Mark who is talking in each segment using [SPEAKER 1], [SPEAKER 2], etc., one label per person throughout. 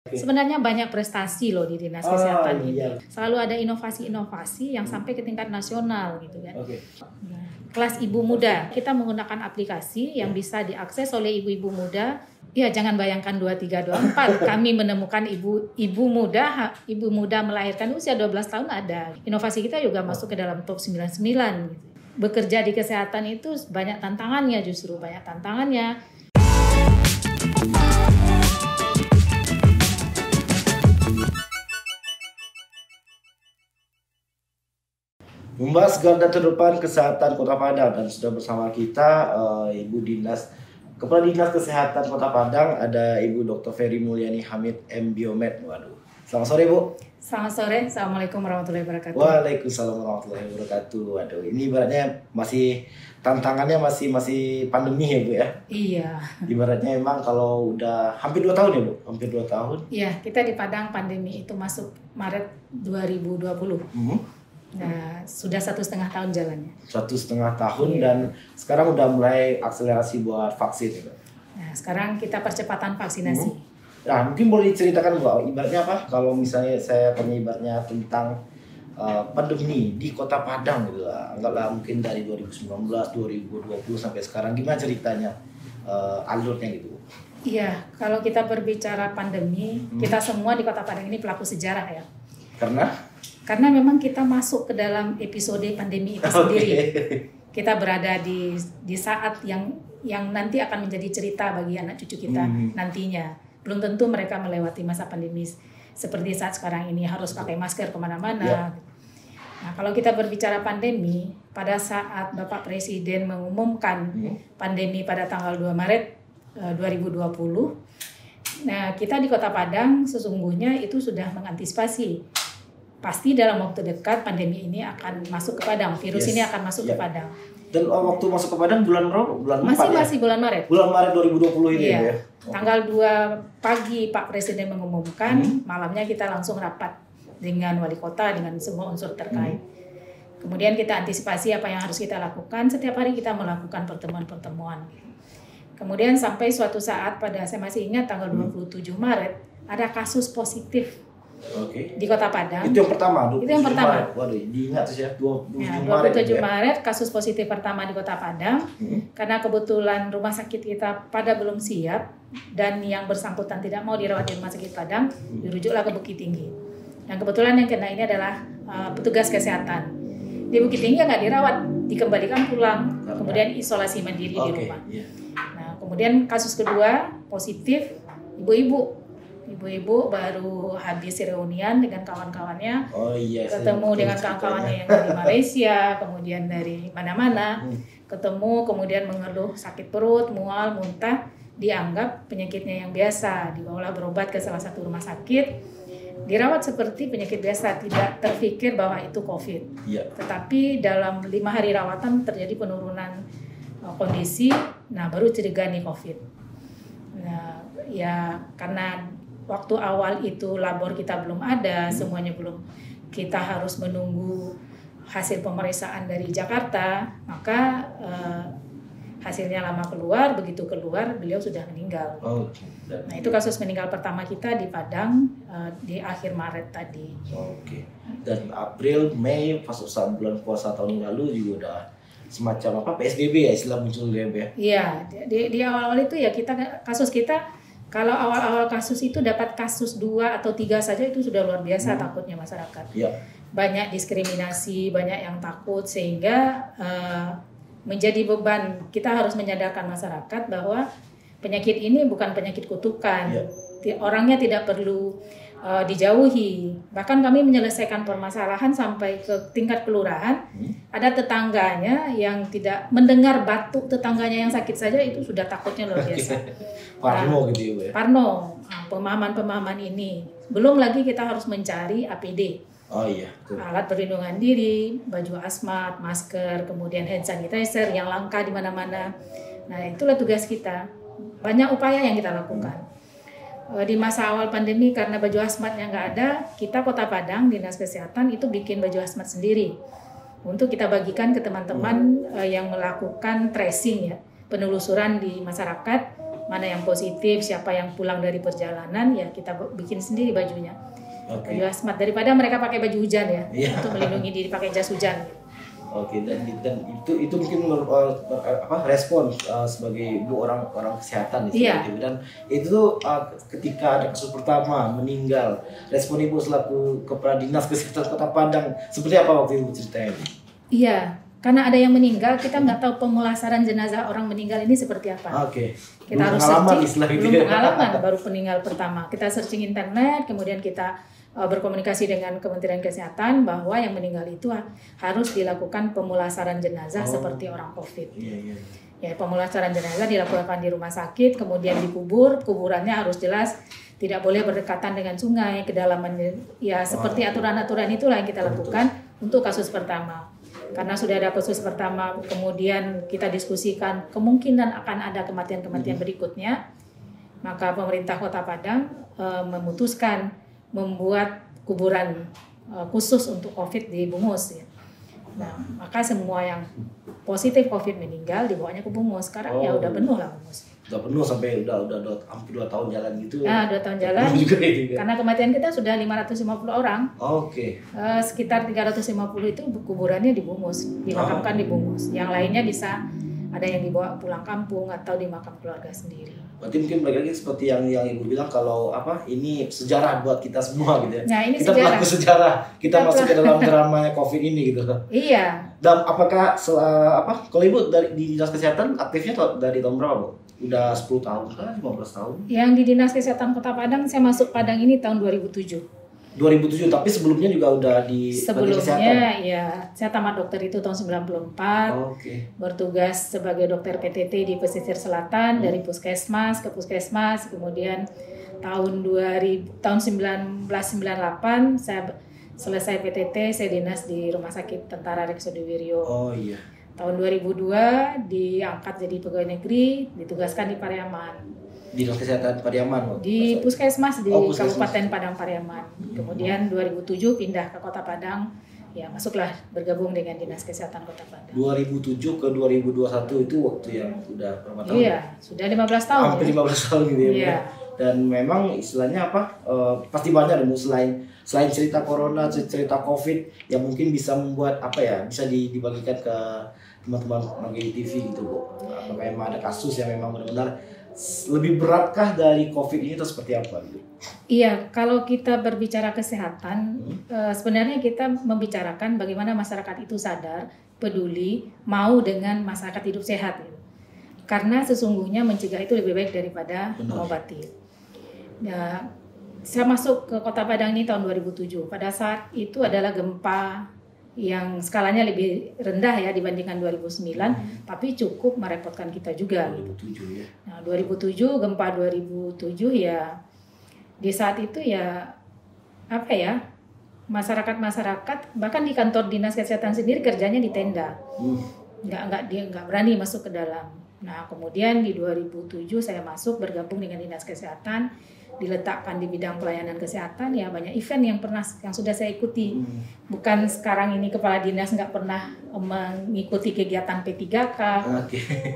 [SPEAKER 1] Sebenarnya banyak prestasi loh di Dinas Kesehatan ini.
[SPEAKER 2] Iya.
[SPEAKER 1] Selalu ada inovasi-inovasi yang sampai ke tingkat nasional gitu kan.
[SPEAKER 2] Oke.
[SPEAKER 1] Nah, kelas ibu muda, kita menggunakan aplikasi yang bisa diakses oleh ibu-ibu muda. Ya jangan bayangkan 2324. Kami menemukan ibu muda melahirkan usia 12 tahun ada. Inovasi kita juga masuk ke dalam top 99 gitu. Bekerja di kesehatan itu banyak tantangannya, justru banyak tantangannya.
[SPEAKER 2] Membahas garda terdepan kesehatan Kota Padang, dan sudah bersama kita Kepala Dinas Kesehatan Kota Padang, ada Ibu Dr. Ferry Mulyani Hamid M. Biomed. Waduh. Selamat sore, Bu.
[SPEAKER 1] Selamat sore. Assalamualaikum warahmatullahi wabarakatuh.
[SPEAKER 2] Waalaikumsalam warahmatullahi wabarakatuh. Waduh, ini ibaratnya masih tantangannya masih pandemi ya, Bu ya?
[SPEAKER 1] Iya.
[SPEAKER 2] Ibaratnya emang kalau udah hampir 2 tahun ya, Bu? Hampir 2 tahun.
[SPEAKER 1] Iya, kita di Padang pandemi itu masuk Maret 2020. Nah, sudah 1,5 tahun jalannya.
[SPEAKER 2] 1,5 tahun,
[SPEAKER 1] Iya.
[SPEAKER 2] dan sekarang udah mulai akselerasi buat vaksin ya, Pak?
[SPEAKER 1] Nah, sekarang kita percepatan vaksinasi.
[SPEAKER 2] Nah, mungkin boleh diceritakan, Bu, ibaratnya apa? Kalau misalnya saya tanya ibaratnya tentang pandemi di Kota Padang gitu lah. Anggaplah mungkin dari 2019, 2020 sampai sekarang, gimana ceritanya alurnya gitu?
[SPEAKER 1] Iya, kalau kita berbicara pandemi, kita semua di Kota Padang ini pelaku sejarah ya. Karena memang kita masuk ke dalam episode pandemi itu sendiri. Kita berada di saat yang nanti akan menjadi cerita bagi anak cucu kita nantinya. Belum tentu mereka melewati masa pandemi seperti saat sekarang ini harus pakai masker kemana-mana.
[SPEAKER 2] Ya.
[SPEAKER 1] Nah, kalau kita berbicara pandemi, pada saat Bapak Presiden mengumumkan pandemi pada tanggal 2 Maret 2020, nah kita di Kota Padang sesungguhnya itu sudah mengantisipasi. Pasti dalam waktu dekat pandemi ini akan masuk ke Padang, virus ini akan masuk ke Padang.
[SPEAKER 2] Dan waktu masuk ke Padang bulan berapa? Bulan 4 ya?
[SPEAKER 1] Masih bulan Maret.
[SPEAKER 2] Bulan Maret 2020 ini
[SPEAKER 1] iya.
[SPEAKER 2] ya?
[SPEAKER 1] Tanggal 2 pagi Pak Presiden mengumumkan, malamnya kita langsung rapat dengan wali kota, dengan semua unsur terkait. Kemudian kita antisipasi apa yang harus kita lakukan, setiap hari kita melakukan pertemuan-pertemuan. Kemudian sampai suatu saat saya masih ingat tanggal 27 Maret, ada kasus positif.
[SPEAKER 2] Oke.
[SPEAKER 1] Di Kota Padang.
[SPEAKER 2] Itu yang pertama.
[SPEAKER 1] Itu yang pertama.
[SPEAKER 2] Maret. Waduh, diingat sih ya, 27
[SPEAKER 1] 27
[SPEAKER 2] Maret.
[SPEAKER 1] Maret kasus positif pertama di Kota Padang. Karena kebetulan rumah sakit kita pada belum siap dan yang bersangkutan tidak mau dirawat di rumah sakit Padang, dirujuklah ke Bukit Tinggi. Dan kebetulan yang kena ini adalah petugas kesehatan. Di Bukit Tinggi nggak dirawat, dikembalikan pulang, kemudian isolasi mandiri di rumah.
[SPEAKER 2] Iya.
[SPEAKER 1] Nah, kemudian kasus kedua positif ibu-ibu baru habis reunian dengan kawan-kawannya, ketemu dengan kawan-kawannya yang dari Malaysia, kemudian dari mana-mana, ketemu kemudian mengeluh sakit perut, mual, muntah, dianggap penyakitnya yang biasa, dibawalah berobat ke salah satu rumah sakit, dirawat seperti penyakit biasa, tidak terpikir bahwa itu COVID. Tetapi dalam 5 hari rawatan terjadi penurunan kondisi, nah baru curiga nih COVID. Nah, ya karena waktu awal itu labor kita belum ada, semuanya belum, kita harus menunggu hasil pemeriksaan dari Jakarta, maka hasilnya lama keluar, begitu keluar beliau sudah meninggal. Nah itu kasus meninggal pertama kita di Padang di akhir Maret tadi.
[SPEAKER 2] Dan April, Mei, pas saat bulan puasa tahun lalu juga udah semacam PSBB ya, istilah muncul ya, Bu?
[SPEAKER 1] Iya, di awal-awal itu ya kasus kita. Kalau awal-awal kasus itu dapat kasus 2 atau 3 saja itu sudah luar biasa takutnya masyarakat. Banyak diskriminasi, banyak yang takut, sehingga menjadi beban. Kita harus menyadarkan masyarakat bahwa penyakit ini bukan penyakit kutukan. Orangnya tidak perlu dijauhi. Bahkan kami menyelesaikan permasalahan sampai ke tingkat kelurahan. Ada tetangganya yang tidak mendengar batuk tetangganya yang sakit saja itu sudah takutnya luar biasa.
[SPEAKER 2] Parno gitu ya, Bu?
[SPEAKER 1] Parno, pemahaman-pemahaman ini. Belum lagi kita harus mencari APD. Alat perlindungan diri, baju hazmat, masker, kemudian hand sanitizer yang langka di mana-mana. Nah, itulah tugas kita. Banyak upaya yang kita lakukan. Di masa awal pandemi karena baju hazmatnya nggak ada, kita Kota Padang, Dinas Kesehatan itu bikin baju hazmat sendiri. Untuk kita bagikan ke teman-teman yang melakukan tracing ya, penelusuran di masyarakat mana yang positif, siapa yang pulang dari perjalanan, ya kita bikin sendiri bajunya. Baju hazmat, daripada mereka pakai baju hujan ya, untuk melindungi diri pakai jas hujan.
[SPEAKER 2] Dan itu mungkin respon sebagai orang kesehatan dan itu ketika ada kasus pertama meninggal, respon Ibu selaku Kepala Dinas Kesehatan Kota Padang seperti apa waktu Ibu ceritanya?
[SPEAKER 1] Iya, karena ada yang meninggal, kita nggak tahu pemulasaran jenazah orang meninggal ini seperti apa. Kita harus searching, belum pengalaman, baru peninggal pertama. Kita searching internet, kemudian kita berkomunikasi dengan Kementerian Kesehatan bahwa yang meninggal itu harus dilakukan pemulasaran jenazah seperti orang COVID. Ya, pemulasaran jenazah dilakukan di rumah sakit, kemudian dikubur, kuburannya harus jelas, tidak boleh berdekatan dengan sungai, kedalaman ya seperti aturan-aturan itulah yang kita lakukan untuk kasus pertama. Karena sudah ada kasus pertama, kemudian kita diskusikan kemungkinan akan ada kematian-kematian berikutnya, maka pemerintah Kota Padang memutuskan membuat kuburan khusus untuk COVID di Bungus. Ya. Nah, maka semua yang positif COVID meninggal dibawanya ke Bungus. Sekarang ya udah penuh lah Bungus.
[SPEAKER 2] Udah penuh sampai udah hampir 2 tahun jalan gitu.
[SPEAKER 1] Nah, 2 tahun jalan. Karena kematian kita sudah 550 orang. Sekitar 350 itu kuburannya di Bungus, dimakamkan di Bungus. Yang lainnya bisa ada yang dibawa pulang kampung atau di makam keluarga sendiri.
[SPEAKER 2] Berarti mungkin balik lagi seperti yang Ibu bilang kalau ini sejarah buat kita semua gitu ya.
[SPEAKER 1] Nah, ini
[SPEAKER 2] kita pelaku sejarah, kita masuk ke dalam dramanya COVID ini gitu.
[SPEAKER 1] Iya.
[SPEAKER 2] Dan apakah kalau Ibu di Dinas Kesehatan aktifnya dari tahun berapa, Bu? Udah 10 tahun kan, 15 tahun?
[SPEAKER 1] Yang di Dinas Kesehatan Kota Padang, saya masuk Padang ini tahun 2007.
[SPEAKER 2] 2007, tapi sebelumnya juga udah di
[SPEAKER 1] Sebelumnya ya, saya tamat dokter itu tahun 94. Bertugas sebagai dokter PTT di pesisir selatan, dari puskesmas ke puskesmas. Kemudian tahun 1998 saya selesai PTT, saya dinas di Rumah Sakit Tentara Reksodiwiryo. Tahun 2002 diangkat jadi pegawai negeri, ditugaskan di Pariaman.
[SPEAKER 2] Di Dinas Kesehatan Pariaman?
[SPEAKER 1] Di puskesmas di Kabupaten Padang Pariaman. Kemudian 2007 pindah ke Kota Padang, ya masuklah bergabung dengan Dinas Kesehatan Kota Padang. 2007
[SPEAKER 2] ke 2021 itu waktu yang sudah berapa tahun?
[SPEAKER 1] Iya, sudah 15 tahun.
[SPEAKER 2] Hampir 15 tahun gitu ya. Dan memang istilahnya pasti banyak selain cerita corona, cerita COVID yang mungkin bisa membuat bisa dibagikan ke teman-teman Maggie TV gitu, Bu. Apakah memang ada kasus yang memang benar-benar lebih beratkah dari COVID ini atau seperti apa gitu?
[SPEAKER 1] Iya, kalau kita berbicara kesehatan, sebenarnya kita membicarakan bagaimana masyarakat itu sadar, peduli, mau dengan masyarakat hidup sehat. Gitu. Karena sesungguhnya mencegah itu lebih baik daripada mengobati. Ya, saya masuk ke Kota Padang ini tahun 2007. Pada saat itu adalah gempa yang skalanya lebih rendah ya dibandingkan 2009, tapi cukup merepotkan kita juga.
[SPEAKER 2] 2007 ya.
[SPEAKER 1] Nah, 2007 gempa 2007 ya di saat itu ya masyarakat bahkan di kantor dinas kesehatan sendiri kerjanya di tenda, nggak berani masuk ke dalam. Nah kemudian di 2007 saya masuk bergabung dengan dinas kesehatan, diletakkan di bidang pelayanan kesehatan, ya banyak event yang sudah saya ikuti. Bukan sekarang ini kepala dinas nggak pernah mengikuti kegiatan P3K.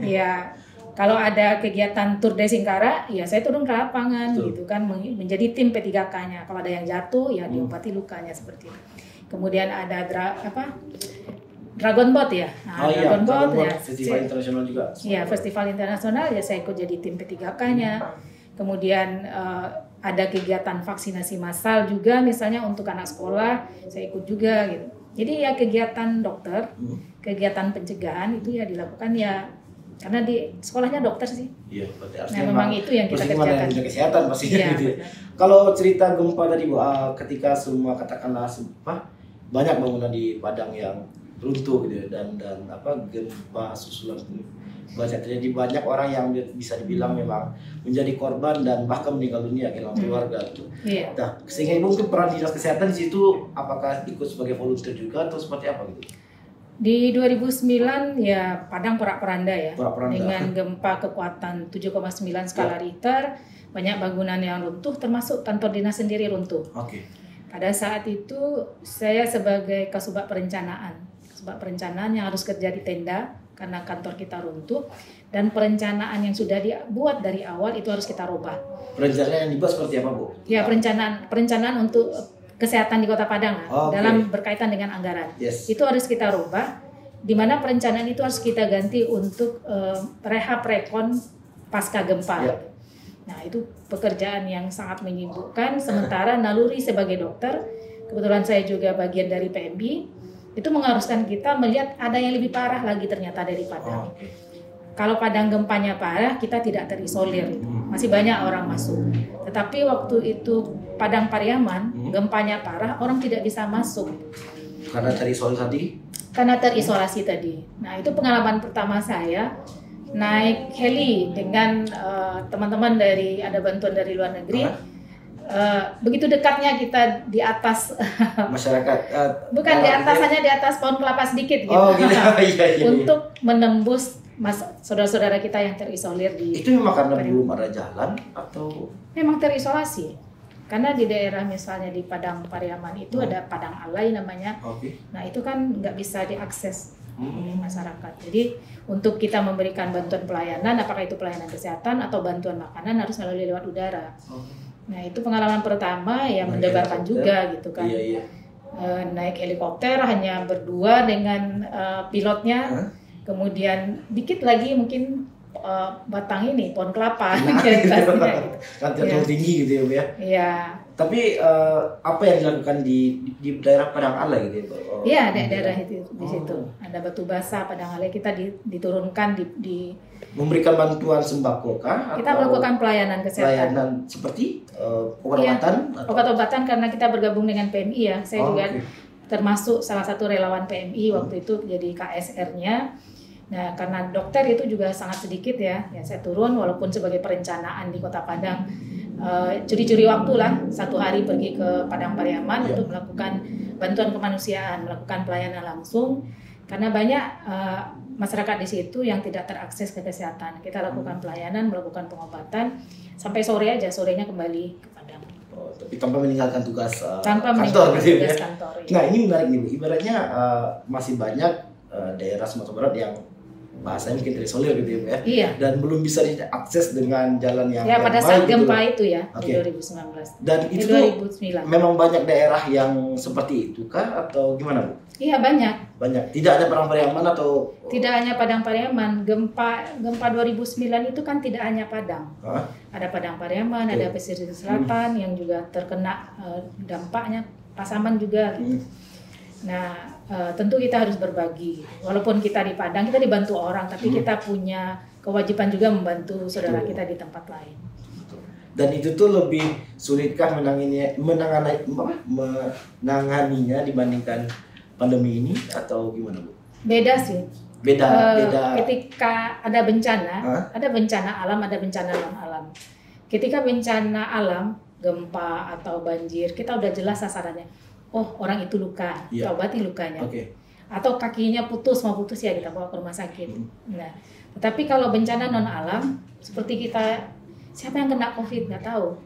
[SPEAKER 1] Ya kalau ada kegiatan Tour de Singkara, ya saya turun ke lapangan gitu kan, menjadi tim P3K-nya. Kalau ada yang jatuh, ya diobati lukanya seperti itu. Kemudian ada Dragon Boat ya. Nah, Dragon Boat ya.
[SPEAKER 2] Festival internasional juga.
[SPEAKER 1] Iya, festival internasional ya saya ikut jadi tim P3K-nya. Kemudian ada kegiatan vaksinasi massal juga, misalnya untuk anak sekolah, saya ikut juga gitu. Jadi ya kegiatan dokter, kegiatan pencegahan itu ya dilakukan ya karena di sekolahnya dokter sih.
[SPEAKER 2] Iya, berarti
[SPEAKER 1] artinya memang itu yang kita kerjakan.
[SPEAKER 2] Kesehatan pastinya ya, gitu. Kalau cerita gempa tadi Bu, ketika semua katakanlah banyak bangunan di Padang yang runtuh gitu dan gempa susulan banyak terjadi, banyak orang yang bisa dibilang memang menjadi korban dan bahkan meninggal dunia kehilangan keluarga gitu. Nah, sehingga Ibu mungkin peran dinas kesehatan di situ apakah ikut sebagai volunteer juga atau seperti apa gitu?
[SPEAKER 1] Di 2009 ya Padang porak-poranda ya. Dengan gempa kekuatan 7,9 skala Richter, banyak bangunan yang runtuh termasuk kantor dinas sendiri runtuh. Pada saat itu saya sebagai Kasubag Perencanaan yang harus kerja di tenda karena kantor kita runtuh, dan perencanaan yang sudah dibuat dari awal itu harus kita rubah.
[SPEAKER 2] Perencanaan yang dibuat seperti apa, Bu?
[SPEAKER 1] Ya, perencanaan untuk kesehatan di Kota Padang dalam berkaitan dengan anggaran. Itu harus kita rubah, di mana perencanaan itu harus kita ganti untuk rehab rekon pasca gempa. Nah, itu pekerjaan yang sangat menyibukkan, sementara naluri sebagai dokter, kebetulan saya juga bagian dari PMI, itu mengharuskan kita melihat ada yang lebih parah lagi ternyata dari Padang. Kalau Padang gempanya parah, kita tidak terisolir, masih banyak orang masuk. Tetapi waktu itu Padang Pariaman, gempanya parah, orang tidak bisa masuk.
[SPEAKER 2] Karena terisolasi tadi?
[SPEAKER 1] Karena terisolasi tadi. Nah, itu pengalaman pertama saya, naik heli dengan teman-teman dari, ada bantuan dari luar negeri. Begitu dekatnya kita di atas
[SPEAKER 2] masyarakat.
[SPEAKER 1] Bukan di atas, hanya di atas pohon kelapa sedikit gitu.
[SPEAKER 2] Iya.
[SPEAKER 1] Untuk menembus saudara-saudara kita yang terisolir di.
[SPEAKER 2] Itu memang karena belum ada jalan atau?
[SPEAKER 1] Memang terisolasi. Karena di daerah misalnya di Padang Pariaman itu ada Padang Alai namanya. Nah, itu kan nggak bisa diakses oleh masyarakat. Jadi untuk kita memberikan bantuan pelayanan, apakah itu pelayanan kesehatan atau bantuan makanan, harus melalui lewat udara. Nah, itu pengalaman pertama yang mendebarkan juga gitu kan. Naik helikopter hanya berdua dengan pilotnya. Kemudian dikit lagi mungkin batang ini pohon kelapa
[SPEAKER 2] gitu. Kan terlalu tinggi gitu ya, Bu ya.
[SPEAKER 1] Iya.
[SPEAKER 2] Tapi apa yang dilakukan di daerah Padang Alai gitu ya, Bu?
[SPEAKER 1] Iya, daerah itu di situ. Ada batu basah Padang Alai, kita diturunkan di
[SPEAKER 2] memberikan bantuan sembako kah?
[SPEAKER 1] Kita melakukan pelayanan kesehatan.
[SPEAKER 2] Pelayanan seperti obat-obatan?
[SPEAKER 1] Obat-obatan karena kita bergabung dengan PMI ya. Saya juga termasuk salah satu relawan PMI waktu itu jadi KSR-nya. Nah, karena dokter itu juga sangat sedikit ya saya turun walaupun sebagai perencanaan di Kota Padang. Curi-curi waktu lah, 1 hari pergi ke Padang Pariaman untuk melakukan bantuan kemanusiaan, melakukan pelayanan langsung. Karena banyak masyarakat di situ yang tidak terakses ke kesehatan. Kita lakukan pelayanan, melakukan pengobatan, sampai sore aja, sorenya kembali ke Padang.
[SPEAKER 2] Tapi tanpa meninggalkan tugas
[SPEAKER 1] kantor gitu ya.
[SPEAKER 2] Nah, ini menarik nih, Bu. Ibaratnya masih banyak daerah Sumatera Barat yang bahasanya mungkin terisolir gitu ya,
[SPEAKER 1] Iya.
[SPEAKER 2] Dan belum bisa diakses dengan jalan yang
[SPEAKER 1] pada saat gempa
[SPEAKER 2] gitu.
[SPEAKER 1] Itu ya di 2019.
[SPEAKER 2] Dan itu
[SPEAKER 1] 2009.
[SPEAKER 2] Memang banyak daerah yang seperti itu kah atau gimana, Bu?
[SPEAKER 1] Iya, banyak.
[SPEAKER 2] Tidak ada Padang Pariaman atau?
[SPEAKER 1] Tidak hanya Padang Pariaman. Gempa 2009 itu kan tidak hanya Padang. Ada Padang Pariaman, ada pesisir selatan yang juga terkena dampaknya, Pasaman juga gitu. Nah, tentu kita harus berbagi. Walaupun kita di Padang, kita dibantu orang, tapi kita punya kewajiban juga membantu saudara kita di tempat lain.
[SPEAKER 2] Dan itu tuh lebih sulitkah menanganinya dibandingkan pandemi ini atau gimana, Bu?
[SPEAKER 1] Beda sih.
[SPEAKER 2] Beda.
[SPEAKER 1] Ketika ada bencana alam, ada bencana non alam. Ketika bencana alam, gempa atau banjir, kita udah jelas sasarannya. Oh, orang itu luka, kita obati lukanya. Atau kakinya mau putus ya kita bawa ke rumah sakit. Nah, tetapi kalau bencana non alam, seperti kita, siapa yang kena COVID nggak tahu.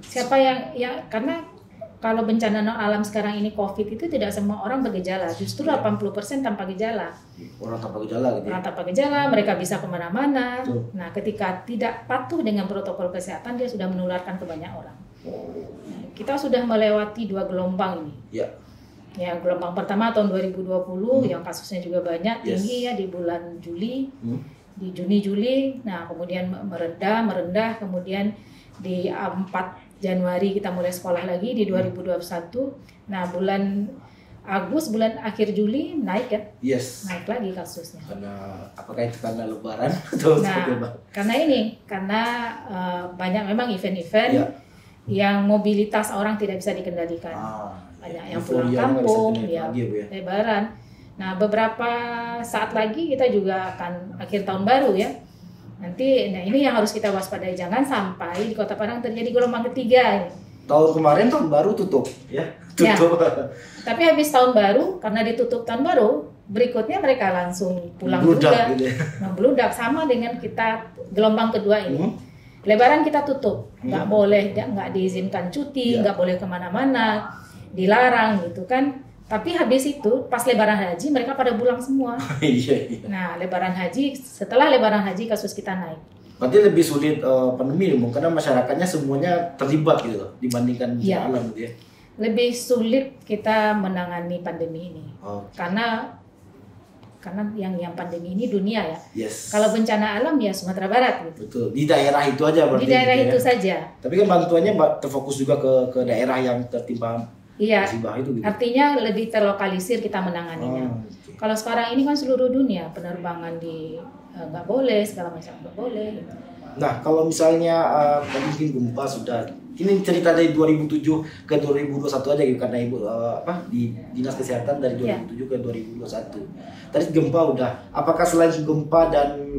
[SPEAKER 1] Siapa yang karena kalau bencana non alam sekarang ini COVID itu tidak semua orang bergejala, justru 80% tanpa gejala.
[SPEAKER 2] Orang tanpa gejala gitu.
[SPEAKER 1] Orang tanpa gejala, mereka bisa kemana-mana. Nah, ketika tidak patuh dengan protokol kesehatan, dia sudah menularkan ke banyak orang. Nah, kita sudah melewati 2 gelombang ini. Ya, gelombang pertama tahun 2020 yang kasusnya juga banyak, tinggi ya di bulan Juli, di Juni-Juli. Nah, kemudian merendah, kemudian di 4 Januari kita mulai sekolah lagi di 2021. Nah, bulan akhir Juli naik kan? Naik lagi kasusnya.
[SPEAKER 2] Apakah itu karena Lebaran atau
[SPEAKER 1] karena banyak memang event-event yang mobilitas orang tidak bisa dikendalikan. Banyak yang pulang kampung, Lebaran. Nah, beberapa saat lagi kita juga akan akhir tahun baru ya. Nanti, ini yang harus kita waspadai, jangan sampai di Kota Padang terjadi gelombang ketiga.
[SPEAKER 2] Tahun kemarin tahun baru tutup, tutup.
[SPEAKER 1] Tapi habis tahun baru, karena ditutup tahun baru, berikutnya mereka langsung pulang juga, membludak sama dengan kita gelombang kedua ini. Lebaran kita tutup, nggak boleh, nggak diizinkan cuti, nggak boleh kemana-mana, dilarang gitu kan. Tapi habis itu pas Lebaran Haji mereka pada pulang semua.
[SPEAKER 2] Iya.
[SPEAKER 1] Nah Lebaran Haji, setelah Lebaran Haji kasus kita naik.
[SPEAKER 2] Berarti lebih sulit pandemi dong, karena masyarakatnya semuanya terlibat gitu loh, dibandingkan alam gitu ya.
[SPEAKER 1] Lebih sulit kita menangani pandemi ini. Karena yang pandemi ini dunia ya.
[SPEAKER 2] Yes.
[SPEAKER 1] Kalau bencana alam ya Sumatera Barat gitu.
[SPEAKER 2] Betul. Di daerah itu aja berarti.
[SPEAKER 1] Di daerah
[SPEAKER 2] gitu
[SPEAKER 1] itu
[SPEAKER 2] ya.
[SPEAKER 1] saja.
[SPEAKER 2] Tapi kan bantuannya terfokus juga ke daerah yang tertimpa musibah itu gitu.
[SPEAKER 1] Artinya lebih terlokalisir kita menanganinya. Okay. Kalau sekarang ini kan seluruh dunia penerbangan nggak boleh, segala macam nggak boleh. Gitu.
[SPEAKER 2] Nah kalau misalnya mungkin gempa sudah, ini cerita dari 2007 ke 2021 aja gitu, karena ibu di dinas kesehatan dari 2007 ke 2021. Tadi gempa udah. Apakah selain gempa dan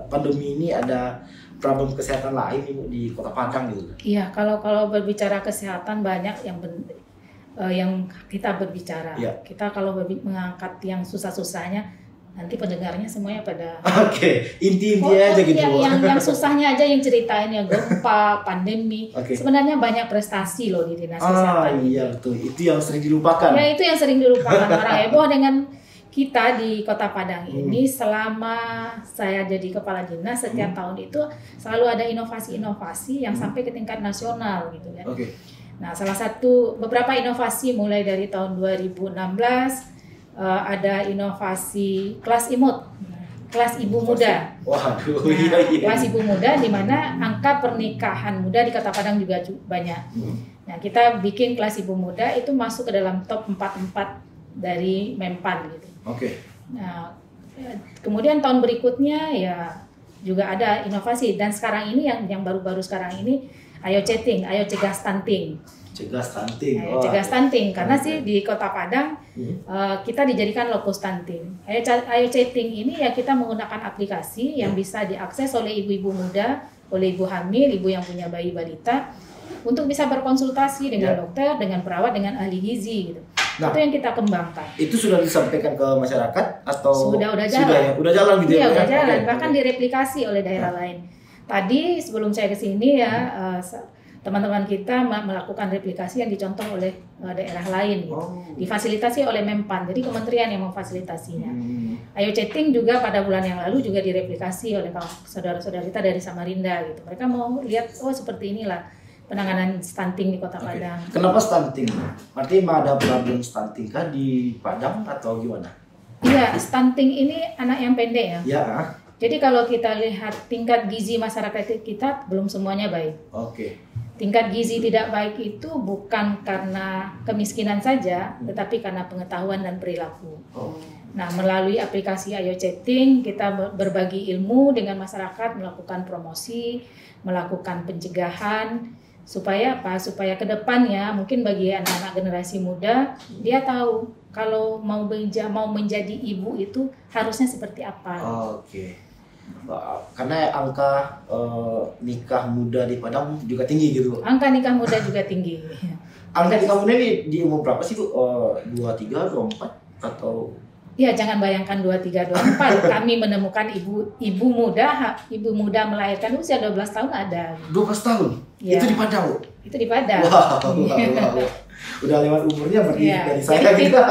[SPEAKER 2] pandemi ini ada problem kesehatan lain ibu di Kota Padang gitu?
[SPEAKER 1] Iya, kalau berbicara kesehatan banyak yang kita berbicara. Yeah. Kita kalau mengangkat yang susah-susahnya, nanti pendengarnya semuanya pada
[SPEAKER 2] inti aja gitu.
[SPEAKER 1] Yang susahnya aja yang ceritain ya, gempa, pandemi. Sebenarnya banyak prestasi loh di dinas kesehatan.
[SPEAKER 2] Iya betul, itu yang sering dilupakan.
[SPEAKER 1] Ya itu yang sering dilupakan. Orang heboh dengan kita di Kota Padang ini. Selama saya jadi kepala dinas, setiap tahun itu selalu ada inovasi-inovasi yang sampai ke tingkat nasional gitu kan. Nah, salah satu beberapa inovasi mulai dari tahun 2016 ada inovasi kelas imut, kelas ibu muda.
[SPEAKER 2] Waduh,
[SPEAKER 1] iya. Kelas ibu muda di mana angka pernikahan muda di Kota Padang juga banyak. Nah, kita bikin kelas ibu muda itu masuk ke dalam top 44 dari Mempan gitu. Nah, kemudian tahun berikutnya ya juga ada inovasi, dan sekarang ini yang baru-baru sekarang ini ayo chatting, ayo cegah stunting.
[SPEAKER 2] Cegah stunting.
[SPEAKER 1] Cegah stunting karena sih di Kota Padang kita dijadikan lokus stunting. Ayo chatting ini ya kita menggunakan aplikasi yang bisa diakses oleh ibu-ibu muda, oleh ibu hamil, ibu yang punya bayi balita untuk bisa berkonsultasi dengan dokter, dengan perawat, dengan ahli gizi gitu. Nah, itu yang kita kembangkan.
[SPEAKER 2] Itu sudah disampaikan ke masyarakat atau
[SPEAKER 1] sudah jalan?
[SPEAKER 2] Udah jalan gitu ya?
[SPEAKER 1] Iya, udah jalan. Bahkan direplikasi oleh daerah lain. Tadi sebelum saya ke sini ya teman-teman kita melakukan replikasi yang dicontoh oleh daerah lain gitu. Difasilitasi oleh Mempan, jadi kementerian yang memfasilitasinya. Ayo chatting juga pada bulan yang lalu juga direplikasi oleh saudara-saudara kita dari Samarinda gitu. Mereka mau lihat seperti inilah penanganan stunting di Kota Padang.
[SPEAKER 2] Kenapa stunting? Berarti ada problem stunting kah di Padang atau gimana?
[SPEAKER 1] Iya, stunting ini anak yang pendek ya.
[SPEAKER 2] Ya.
[SPEAKER 1] Jadi kalau kita lihat tingkat gizi masyarakat kita belum semuanya baik. Tingkat gizi tidak baik itu bukan karena kemiskinan saja, tetapi karena pengetahuan dan perilaku. Nah, melalui aplikasi Ayo Chatting kita berbagi ilmu dengan masyarakat, melakukan promosi, melakukan pencegahan, supaya apa? Supaya ke depannya mungkin bagi anak-anak generasi muda dia tahu kalau mau menjadi ibu itu harusnya seperti apa.
[SPEAKER 2] Karena angka nikah muda di Padang juga tinggi gitu.
[SPEAKER 1] Angka nikah muda juga tinggi.
[SPEAKER 2] Angka nikah muda ini di umur berapa sih Bu? 23, 24 atau?
[SPEAKER 1] Ya, jangan bayangkan 23, 24. Kami menemukan ibu muda melahirkan usia 12 tahun ada.
[SPEAKER 2] 12 tahun? Ya. Itu di Padang, Bu?
[SPEAKER 1] Itu di Padang.
[SPEAKER 2] Wow. Udah lewat umurnya berarti dari saya gitu.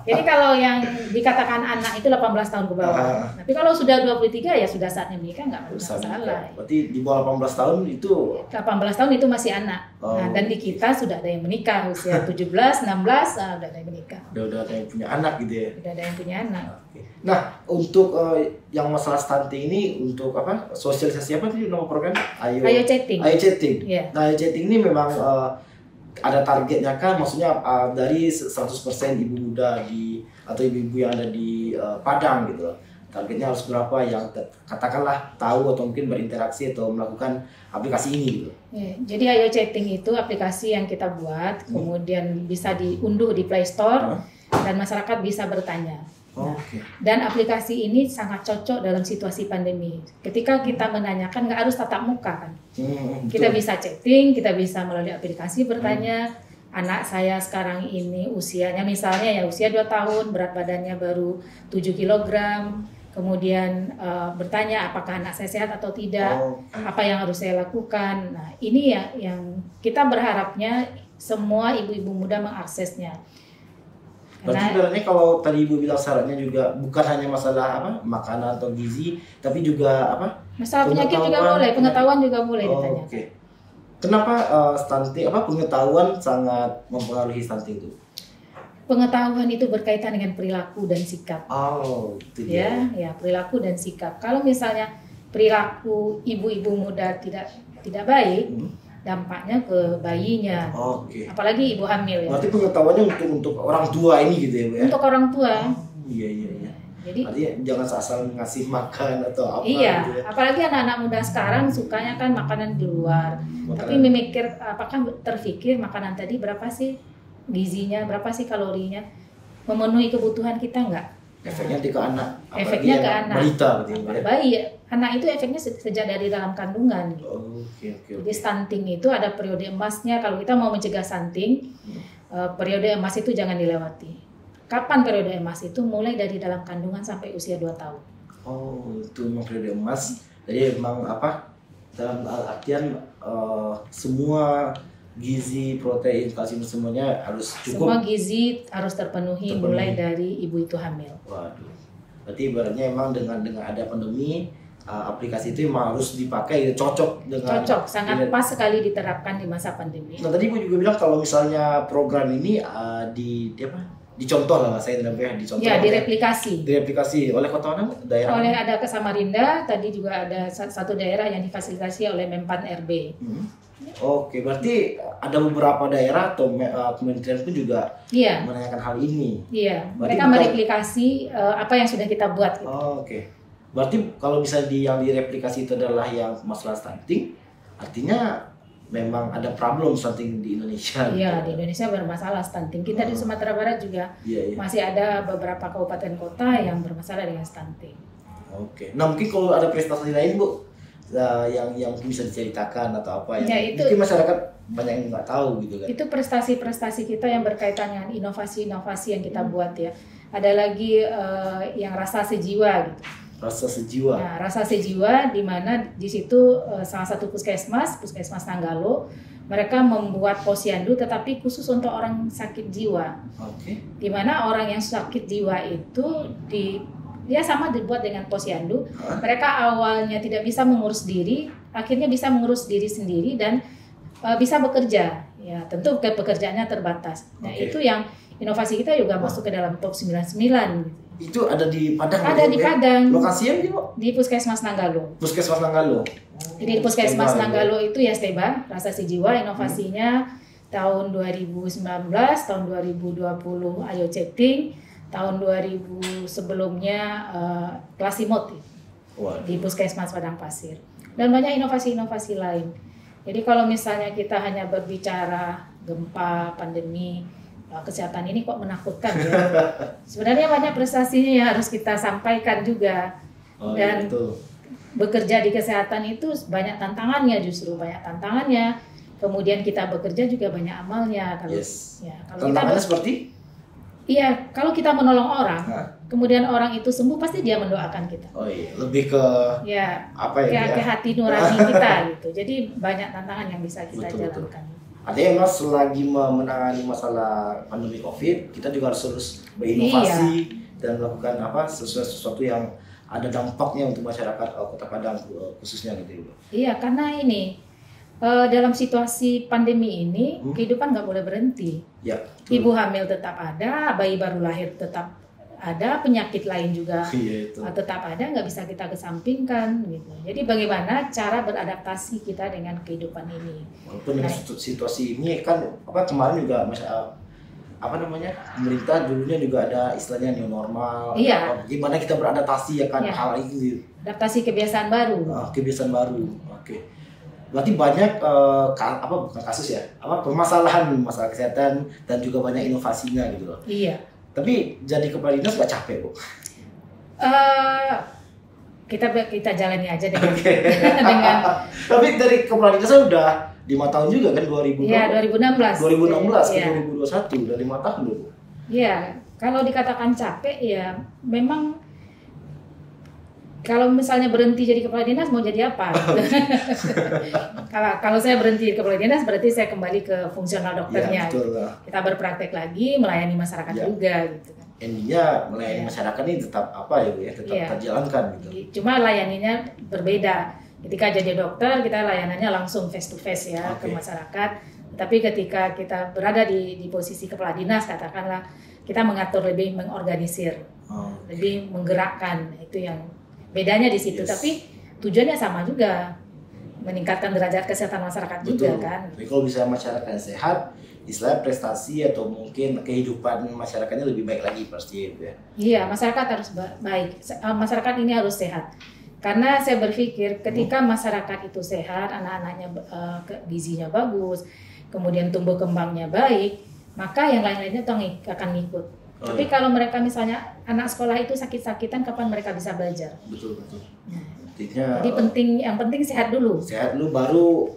[SPEAKER 1] Jadi kalau yang dikatakan anak itu 18 tahun ke bawah. Tapi kalau sudah 23 ya sudah saatnya menikah, nggak masalah.
[SPEAKER 2] Berarti di bawah 18 tahun itu?
[SPEAKER 1] 18 tahun itu masih anak. Nah, dan di kita sudah ada yang menikah usia 17, 16, udah ada yang menikah.
[SPEAKER 2] Udah ada yang punya anak gitu ya?
[SPEAKER 1] Udah ada yang punya anak.
[SPEAKER 2] Nah, untuk yang masalah stunting ini untuk apa? Sosialisasi apa sih nama program?
[SPEAKER 1] Ayo Chatting.
[SPEAKER 2] Ayo Chatting.
[SPEAKER 1] Yeah.
[SPEAKER 2] Nah, Ayo Chatting ini memang ada targetnya kan, maksudnya dari 100% ibu muda atau ibu-ibu yang ada di Padang gitu. Targetnya harus berapa yang katakanlah tahu atau mungkin berinteraksi atau melakukan aplikasi ini gitu.
[SPEAKER 1] Ya, jadi Ayo Chatting itu aplikasi yang kita buat, kemudian bisa diunduh di Play Store dan masyarakat bisa bertanya. Nah, dan aplikasi ini sangat cocok dalam situasi pandemi. Ketika kita menanyakan nggak harus tatap muka kan, kita bisa chatting, kita bisa melalui aplikasi bertanya. Anak saya sekarang ini usianya misalnya ya usia 2 tahun, berat badannya baru 7 kg. Kemudian bertanya apakah anak saya sehat atau tidak, apa yang harus saya lakukan. Nah, ini yang kita berharapnya semua ibu-ibu muda mengaksesnya.
[SPEAKER 2] Berarti sebenarnya kalau tadi Ibu bilang syaratnya juga bukan hanya masalah makanan atau gizi, tapi juga
[SPEAKER 1] masalah penyakit juga boleh, pengetahuan juga boleh ditanya.
[SPEAKER 2] Okay. Kenapa stunting pengetahuan sangat mempengaruhi stunting itu?
[SPEAKER 1] Pengetahuan itu berkaitan dengan perilaku dan sikap.
[SPEAKER 2] Oh, itu dia.
[SPEAKER 1] Ya, perilaku dan sikap. Kalau misalnya perilaku ibu-ibu muda tidak baik, dampaknya ke bayinya.
[SPEAKER 2] Oke.
[SPEAKER 1] Apalagi ibu hamil ya.
[SPEAKER 2] Berarti pengetahuannya untuk orang tua ini gitu ya, Bu ya?
[SPEAKER 1] Untuk orang tua.
[SPEAKER 2] Iya.
[SPEAKER 1] Jadi
[SPEAKER 2] artinya jangan asal ngasih makan atau apa
[SPEAKER 1] iya,
[SPEAKER 2] gitu ya.
[SPEAKER 1] Apalagi anak-anak muda sekarang sukanya kan makanan di luar. Tapi memikir apakah terfikir makanan tadi berapa sih gizinya, berapa sih kalorinya, memenuhi kebutuhan kita enggak?
[SPEAKER 2] Efeknya ke anak.
[SPEAKER 1] Efeknya ke anak.
[SPEAKER 2] Balita berarti ya.
[SPEAKER 1] Bayi, anak itu efeknya sejak dari dalam kandungan.
[SPEAKER 2] Oke.
[SPEAKER 1] Jadi stunting itu ada periode emasnya. Kalau kita mau mencegah stunting, periode emas itu jangan dilewati. Kapan periode emas itu? Mulai dari dalam kandungan sampai usia 2 tahun.
[SPEAKER 2] Oh, itu memang periode emas. Jadi memang dalam artian semua gizi, protein, kalsium semuanya harus cukup.
[SPEAKER 1] Semua gizi harus terpenuhi mulai dari ibu itu hamil.
[SPEAKER 2] Waduh. Berarti ibaratnya emang dengan ada pandemi, aplikasi itu memang harus dipakai, cocok dengan.
[SPEAKER 1] Cocok, sangat pas sekali diterapkan di masa pandemi.
[SPEAKER 2] Nah tadi Ibu juga bilang kalau misalnya program ini dicontoh lah, saya dicontoh.
[SPEAKER 1] Ya, direplikasi.
[SPEAKER 2] Direplikasi oleh kota mana? Daerah.
[SPEAKER 1] Ada ke Samarinda, tadi juga ada satu daerah yang difasilitasi oleh Menpan RB.
[SPEAKER 2] Oke, berarti ada beberapa daerah atau kementerian pun juga menanyakan hal ini.
[SPEAKER 1] Iya, mereka mereplikasi apa yang sudah kita buat. Gitu.
[SPEAKER 2] Oke, berarti kalau bisa yang direplikasi itu adalah yang masalah stunting, artinya memang ada problem stunting di Indonesia.
[SPEAKER 1] Iya, di Indonesia bermasalah stunting. Kita di Sumatera Barat juga masih ada beberapa kabupaten kota yang bermasalah dengan stunting.
[SPEAKER 2] Oke, nah mungkin kalau ada prestasi lain Bu, yang bisa diceritakan atau apa yang mungkin masyarakat banyak yang nggak tahu gitu kan.
[SPEAKER 1] Itu prestasi-prestasi kita yang berkaitan dengan inovasi-inovasi yang kita buat ya. Ada lagi yang rasa sejiwa gitu.
[SPEAKER 2] Rasa sejiwa.
[SPEAKER 1] Nah, rasa sejiwa di mana di situ salah satu puskesmas Nanggalo, mereka membuat posyandu tetapi khusus untuk orang sakit jiwa.
[SPEAKER 2] Oke.
[SPEAKER 1] Di mana orang yang sakit jiwa itu sama dibuat dengan posyandu. Mereka awalnya tidak bisa mengurus diri, akhirnya bisa mengurus diri sendiri dan bisa bekerja. Ya, tentu pekerjaannya terbatas. Nah, itu yang inovasi kita juga masuk ke dalam top 99 gitu.
[SPEAKER 2] Itu ada di Padang.
[SPEAKER 1] Ada di Padang.
[SPEAKER 2] Lokasinya di mana?
[SPEAKER 1] Di Puskesmas Nanggalo.
[SPEAKER 2] Puskesmas Nanggalo.
[SPEAKER 1] Jadi di Puskesmas Nanggalo itu ya Steba, rasa sejiwa, inovasinya tahun 2019, tahun 2020 Ayo Chatting, tahun 2000 sebelumnya Klasimot di Puskesmas Padang Pasir. Dan banyak inovasi-inovasi lain. Jadi kalau misalnya kita hanya berbicara gempa, pandemi, kesehatan ini kok menakutkan ya. Sebenarnya banyak prestasinya yang harus kita sampaikan juga. Dan bekerja di kesehatan itu banyak tantangannya, justru banyak tantangannya. Kemudian kita bekerja juga banyak amalnya. Kalau
[SPEAKER 2] tantangannya seperti?
[SPEAKER 1] Iya, kalau kita menolong orang, kemudian orang itu sembuh, pasti dia mendoakan kita.
[SPEAKER 2] Oh iya, lebih ke
[SPEAKER 1] ke hati nurani kita gitu. Jadi banyak tantangan yang bisa kita jalankan.
[SPEAKER 2] Artinya mas selagi menangani masalah pandemi COVID, kita juga harus terus berinovasi dan melakukan sesuatu yang ada dampaknya untuk masyarakat Kota Padang khususnya gitu.
[SPEAKER 1] Iya, karena ini dalam situasi pandemi ini kehidupan nggak boleh berhenti.
[SPEAKER 2] Ya,
[SPEAKER 1] ibu hamil tetap ada, bayi baru lahir tetap ada, penyakit lain juga tetap ada, nggak bisa kita kesampingkan gitu. Jadi bagaimana cara beradaptasi kita dengan kehidupan ini?
[SPEAKER 2] Walaupun dengan situasi ini kan kemarin juga pemerintah dulunya juga ada istilahnya new normal.
[SPEAKER 1] Iya.
[SPEAKER 2] Gimana kita beradaptasi hal itu?
[SPEAKER 1] Adaptasi kebiasaan baru.
[SPEAKER 2] Kebiasaan baru. Oke. Berarti banyak bukan kasus ya, permasalahan masalah kesehatan dan juga banyak inovasinya gitu loh.
[SPEAKER 1] Iya.
[SPEAKER 2] Tapi jadi kepala dinas nggak capek Bu?
[SPEAKER 1] Kita jalani aja dengan
[SPEAKER 2] Tapi dari kepala dinas udah 5 tahun juga kan 2016 ke 2021 udah 5 tahun dulu.
[SPEAKER 1] Iya, kalau dikatakan capek ya memang Kalau misalnya berhenti jadi kepala dinas mau jadi apa? Kalau saya berhenti di kepala dinas berarti saya kembali ke fungsional dokternya.
[SPEAKER 2] Ya, betul.
[SPEAKER 1] Gitu. Kita berpraktek lagi melayani masyarakat juga gitu kan.
[SPEAKER 2] Endingnya melayani masyarakat ini tetap apa ya Bu ya, tetap terjalankan gitu.
[SPEAKER 1] Cuma layaninya berbeda. Ketika jadi dokter kita layanannya langsung face to face ya ke masyarakat. Tapi ketika kita berada di posisi kepala dinas katakanlah kita mengatur lebih mengorganisir, lebih menggerakkan, itu yang bedanya di situ. Tapi tujuannya sama juga, meningkatkan derajat kesehatan masyarakat. Betul. Juga kan.
[SPEAKER 2] Jadi kalau bisa masyarakat sehat, istilah prestasi atau mungkin kehidupan masyarakatnya lebih baik lagi pasti ya.
[SPEAKER 1] Iya, masyarakat harus baik. Masyarakat ini harus sehat. Karena saya berpikir ketika masyarakat itu sehat, anak-anaknya gizinya bagus, kemudian tumbuh kembangnya baik, maka yang lain-lainnya akan ngikut. Tapi kalau mereka misalnya anak sekolah itu sakit-sakitan, kapan mereka bisa belajar?
[SPEAKER 2] Betul.
[SPEAKER 1] Nah, jadi yang penting sehat dulu.
[SPEAKER 2] Sehat dulu baru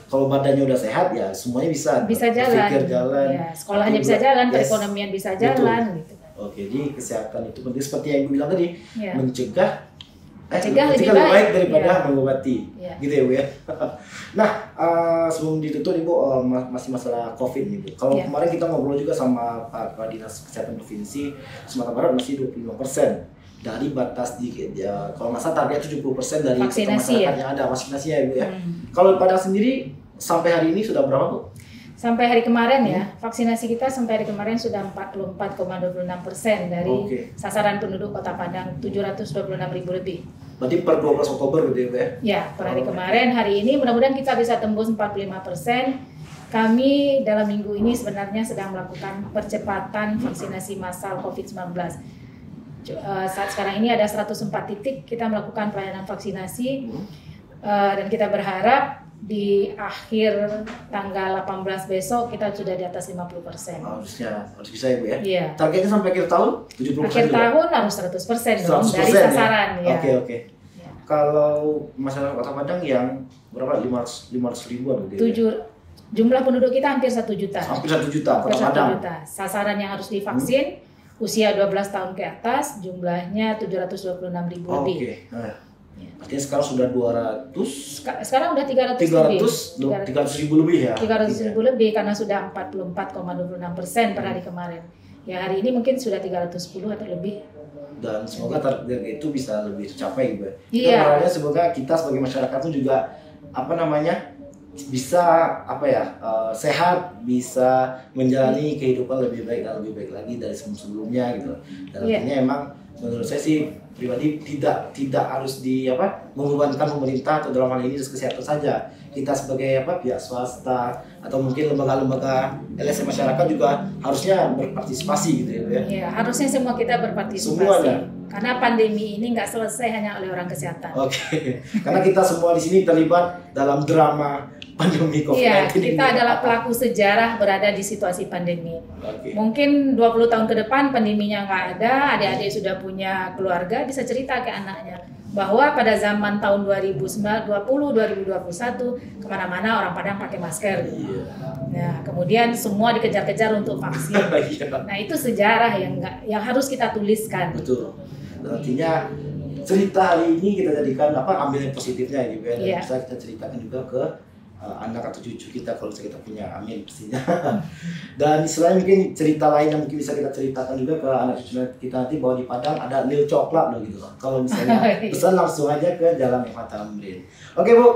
[SPEAKER 2] kalau badannya udah sehat ya semuanya bisa
[SPEAKER 1] jalan. Ya, sekolahnya bisa jalan, perekonomian bisa jalan gitu.
[SPEAKER 2] Oke, jadi kesehatan itu penting seperti yang Ibu bilang tadi, mencegah
[SPEAKER 1] lebih
[SPEAKER 2] baik daripada mengobati. Gitu ya Bu ya. Nah, sebelum ditutup Ibu masih masalah COVID nih Bu. Kalau kemarin kita ngobrol juga sama Pak Kepala Dinas Kesehatan Provinsi Sumatera Barat masih 25% dari batas kalau nggak salah target 70% dari masyarakat yang ada vaksinasi ya Ibu ya. Kalau Padang sendiri sampai hari ini sudah berapa Bu?
[SPEAKER 1] Sampai hari kemarin ya, vaksinasi kita sampai hari kemarin sudah 44,26% dari sasaran penduduk Kota Padang 726.000 lebih.
[SPEAKER 2] Berarti per 12 Oktober gitu ya?
[SPEAKER 1] Ya, per hari kemarin, hari ini mudah-mudahan kita bisa tembus 45%. Kami dalam minggu ini sebenarnya sedang melakukan percepatan vaksinasi massal COVID-19. Saat sekarang ini ada 104 titik kita melakukan pelayanan vaksinasi dan kita berharap di akhir tanggal 18 besok kita sudah di atas 50%.
[SPEAKER 2] Harus bisa ya Bu ya?
[SPEAKER 1] Iya.
[SPEAKER 2] Targetnya sampai akhir tahun 70%?
[SPEAKER 1] Akhir tahun harus 100% dong dari sasaran ya.
[SPEAKER 2] Oke. Ya. Kalau masyarakat Kota Padang yang berapa? 500 ribuan gitu ya?
[SPEAKER 1] Jumlah penduduk kita hampir 1 juta.
[SPEAKER 2] Hampir 1 juta Kota Padang.
[SPEAKER 1] Sasaran yang harus divaksin usia 12 tahun ke atas jumlahnya 726.000 lebih.
[SPEAKER 2] Oke. Artinya sekarang sudah 200.
[SPEAKER 1] Sekarang udah 300
[SPEAKER 2] ribu lebih ya.
[SPEAKER 1] 300 ribu lebih karena sudah 44,26% per hari kemarin. Ya hari ini mungkin sudah 310 atau lebih.
[SPEAKER 2] Dan semoga target itu bisa lebih tercapai gitu.
[SPEAKER 1] Iya.
[SPEAKER 2] Semoga kita sebagai masyarakat itu juga bisa sehat, bisa menjalani kehidupan lebih baik dan lebih baik lagi dari sebelumnya gitu. Dan artinya emang menurut saya sih pribadi tidak harus membebankan pemerintah atau dalam hal ini dinas kesehatan saja. Kita sebagai pihak swasta atau mungkin lembaga-lembaga LSM masyarakat juga harusnya berpartisipasi gitu ya.
[SPEAKER 1] Iya, harusnya semua kita berpartisipasi.
[SPEAKER 2] Semuanya.
[SPEAKER 1] Karena pandemi ini nggak selesai hanya oleh orang kesehatan.
[SPEAKER 2] Oke. Karena kita semua di sini terlibat dalam drama pandemi COVID-19.
[SPEAKER 1] Iya, kita adalah pelaku sejarah berada di situasi pandemi. Mungkin 20 tahun ke depan pandeminya nggak ada, adik-adik sudah punya keluarga, bisa cerita ke anaknya bahwa pada zaman tahun 2020-2021 kemana-mana orang Padang pakai masker. Nah, kemudian semua dikejar-kejar untuk vaksin. Nah, itu sejarah yang harus kita tuliskan.
[SPEAKER 2] Betul. Artinya cerita hari ini kita jadikan ambil yang positifnya gitu ya. Bisa kita ceritakan juga ke anak atau cucu kita kalau kita punya, amin pastinya. Dan selain mungkin cerita lain yang mungkin bisa kita ceritakan juga ke anak cucu kita nanti bahwa di Padang ada Lil Coklat gitu. Kalau misalnya pesan langsung aja ke Jalan MH Tamrin. Oke Bu,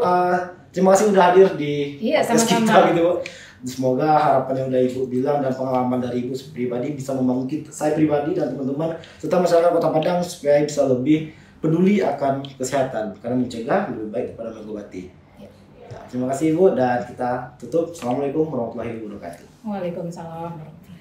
[SPEAKER 2] terima kasih udah hadir di podcast kita gitu Bu. Semoga harapan yang udah Ibu bilang dan pengalaman dari Ibu pribadi bisa membangun saya pribadi dan teman-teman serta masyarakat Kota Padang supaya bisa lebih peduli akan kesehatan karena mencegah lebih baik daripada mengobati. Terima kasih Ibu dan kita tutup. Assalamualaikum warahmatullahi wabarakatuh.
[SPEAKER 1] Waalaikumsalam warahmatullahi wabarakatuh.